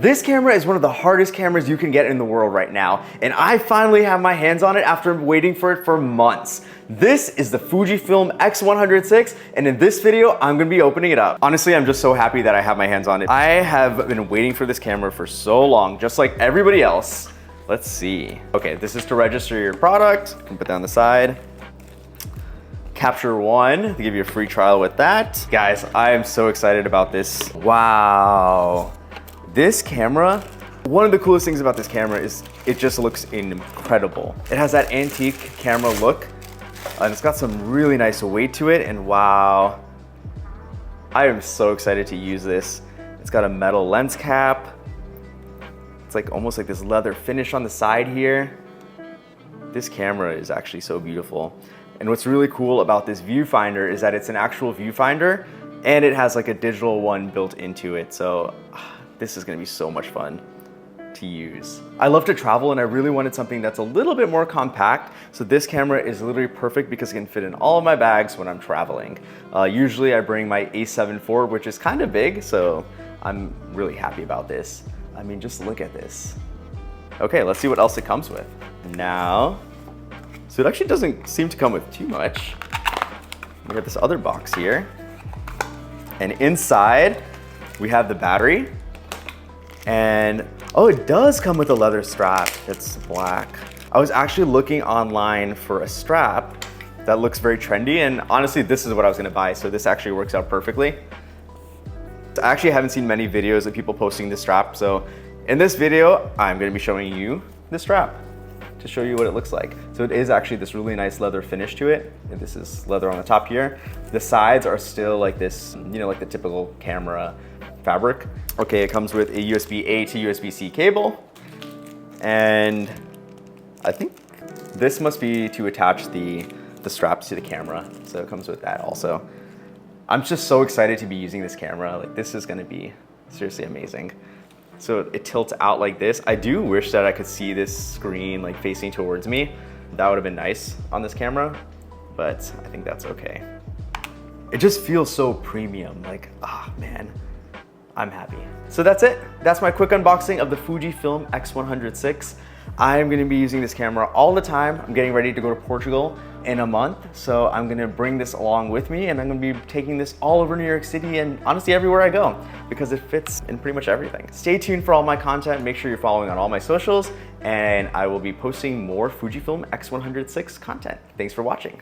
This camera is one of the hardest cameras you can get in the world right now, and I finally have my hands on it after waiting for it for months. This is the Fujifilm X100VI, and in this video, I'm gonna be opening it up. Honestly, I'm just so happy that I have my hands on it. I have been waiting for this camera for so long, just like everybody else. Let's see. Okay, this is to register your product. You can put that on the side. Capture one, to give you a free trial with that. Guys, I am so excited about this. Wow. This camera, one of the coolest things about this camera is it just looks incredible. It has that antique camera look, and it's got some really nice weight to it, and wow. I am so excited to use this. It's got a metal lens cap. It's like almost like this leather finish on the side here. This camera is actually so beautiful. And what's really cool about this viewfinder is that it's an actual viewfinder, and it has like a digital one built into it. So this is gonna be so much fun to use. I love to travel, and I really wanted something that's a little bit more compact. So this camera is literally perfect because it can fit in all of my bags when I'm traveling. Usually I bring my A7 IV, which is kind of big, so I'm really happy about this. I mean, just look at this. Okay, let's see what else it comes with. Now, so it actually doesn't seem to come with too much. We got this other box here. And inside, we have the battery. And, oh, it does come with a leather strap that's black. I was actually looking online for a strap that looks very trendy, and honestly, this is what I was gonna buy, so this actually works out perfectly. I actually haven't seen many videos of people posting this strap, so in this video, I'm gonna be showing you the strap to show you what it looks like. So it is actually this really nice leather finish to it. And this is leather on the top here. The sides are still like this, you know, like the typical camera fabric. Okay, it comes with a USB-A to USB-C cable. And I think this must be to attach the straps to the camera. So it comes with that also. I'm just so excited to be using this camera. Like, this is gonna be seriously amazing. So it tilts out like this. I do wish that I could see this screen like facing towards me. That would have been nice on this camera, but I think that's okay. It just feels so premium, like, ah, man, I'm happy. So that's it. That's my quick unboxing of the Fujifilm X100VI. I'm gonna be using this camera all the time. I'm getting ready to go to Portugal in a month, so I'm gonna bring this along with me, and I'm gonna be taking this all over New York City and honestly everywhere I go because it fits in pretty much everything. Stay tuned for all my content. Make sure you're following on all my socials, and I will be posting more Fujifilm X100VI content. Thanks for watching.